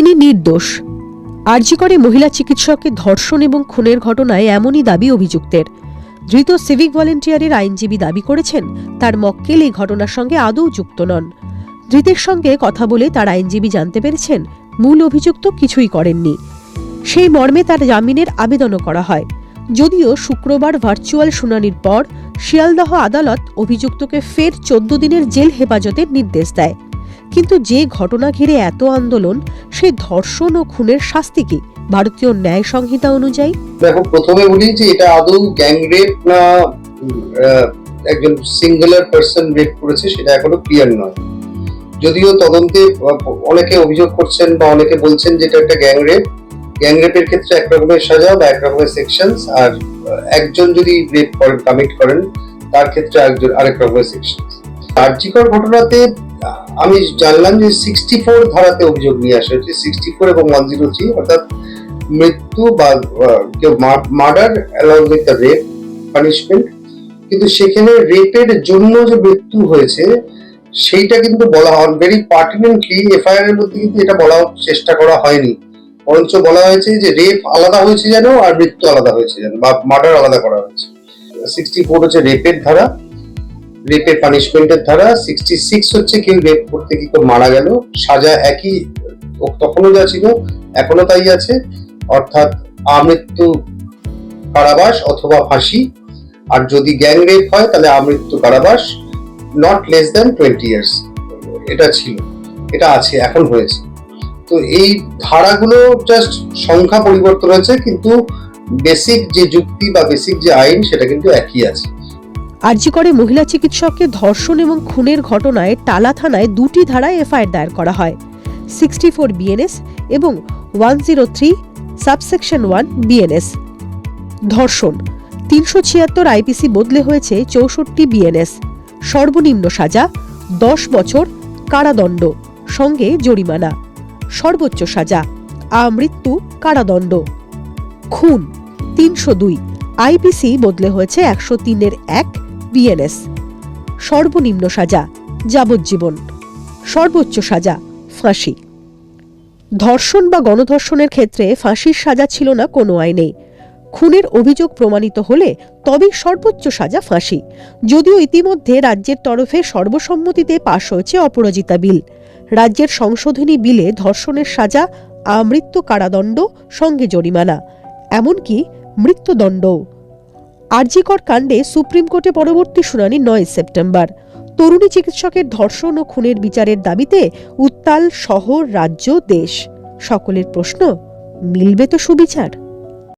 তিনি নির্দোষ। আরজি করে মহিলা চিকিৎসককে ধর্ষণ এবং খুনের ঘটনায় এমনই দাবি অভিযুক্তের। ধৃত সিভিক ভলেন্টিয়ারের আইনজীবী দাবি করেছেন তার মক্কেল এই ঘটনার সঙ্গে আদৌ যুক্ত নন। ধৃতের সঙ্গে কথা বলে তার আইনজীবী জানতে পেরেছেন মূল অভিযুক্ত কিছুই করেননি। সেই মর্মে তার জামিনের আবেদনও করা হয়। যদিও শুক্রবার ভার্চুয়াল শুনানির পর শিয়ালদহ আদালত অভিযুক্তকে ফের 14 দিনের জেল হেফাজতের নির্দেশ দেয়। কিন্তু যে ঘটনা ঘিরে এত আন্দোলন, সেই ধর্ষণ ও খুনের শাস্তি কি ভারতীয় ন্যায় সংহিতা অনুযায়ী? দেখো, প্রথমে বলি যে এটা আদৌ গ্যাং রেপ না একজন সিঙ্গুলার পারসন রেপ করেছে সেটা এখনো ক্লিয়ার নয়। যদিও তদন্তে অনেকে অভিযোগ করছেন বা অনেকে বলছেন যে এটা একটা গ্যাং রেপের ক্ষেত্রে এক রকমের সাজা বা এক রকমের সেকশনস, আর একজন যদি রেপ করেন, কমিট করেন, তার ক্ষেত্রে আরেক রকমের সেকশনস। আরজিকর ঘটনাতে আমি জানলাম যে 64 ধারাতে অভিযোগ নিয়ে আসা হয়েছে, 64 এবং 103, অর্থাৎ মৃত্যু বা murder along with the rape punishment. কিন্তু সেখানে রেপের জন্য যে মৃত্যু হয়েছে সেইটা কিন্তু বলা হয় ভেরি পার্টিনেন্টলি এফআইআর এর মধ্যে, কিন্তু এটা বলার চেষ্টা করা হয়নি। বরঞ্চ বলা হয়েছে যে রেপ আলাদা হয়েছে যেন, আর মৃত্যু আলাদা হয়েছে যেন, বা মার্ডার আলাদা করা হয়েছে। 64 হচ্ছে রেপের ধারা, রেপের পানিশমেন্টের ধারা। 66 হচ্ছে কেউ রেপ করতে গিয়ে কেউ মারা গেল, সাজা একই, তখনও যা ছিল এখনো তাই আছে, অর্থাৎ আমৃত্যু কারাবাস অথবা ফাঁসি। আর যদি গ্যাং রেপ হয় তাহলে আমৃত্যু কারাবাস নট লেস দ্যান 20 years। এটা ছিল, এটা আছে, এখন হয়েছে। তো এই ধারাগুলো জাস্ট সংখ্যা পরিবর্তন হয়েছে, কিন্তু বেসিক যে যুক্তি বা বেসিক যে আইন সেটা কিন্তু একই আছে। আরজি করে মহিলা চিকিৎসককে ধর্ষণ এবং খুনের ঘটনায় টালা থানায় 2টি ধারায় এফআইআর দায়ের করা হয়, 64 বিএনএস এবং 103 সাবসেকশন 1 বিএনএস। ধর্ষণ 376 আইপিসি বদলে হয়েছে 64 বিএনএস। সর্বনিম্ন সাজা 10 বছর কারাদণ্ড সঙ্গে জরিমানা। সর্বোচ্চ সাজা আমৃত্যু কারাদণ্ড। খুন 302 আইপিসি বদলে হয়েছে 103 1 বিএনএস। সর্বনিম্ন সাজা যাবজ্জীবন, সর্বোচ্চ সাজা ফাঁসি। ধর্ষণ বা গণধর্ষণের ক্ষেত্রে ফাঁসির সাজা ছিল না কোনো আইনে। খুনের অভিযোগ প্রমাণিত হলে তবেই সর্বোচ্চ সাজা ফাঁসি। যদিও ইতিমধ্যে রাজ্যের তরফে সর্বসম্মতিতে পাশ হয়েছে অপরাজিতা বিল। রাজ্যের সংশোধনী বিলে ধর্ষণের সাজা আমৃত্যু কারাদণ্ড সঙ্গে জরিমানা, এমনকি মৃত্যুদণ্ডও। আরজিকর কাণ্ডে সুপ্রিম কোর্টে পরবর্তী শুনানি 9 সেপ্টেম্বর। তরুণী চিকিৎসকের ধর্ষণ ও খুনের বিচারের দাবিতে উত্তাল শহর, রাজ্য, দেশ। সকলের প্রশ্ন, মিলবে তো সুবিচার?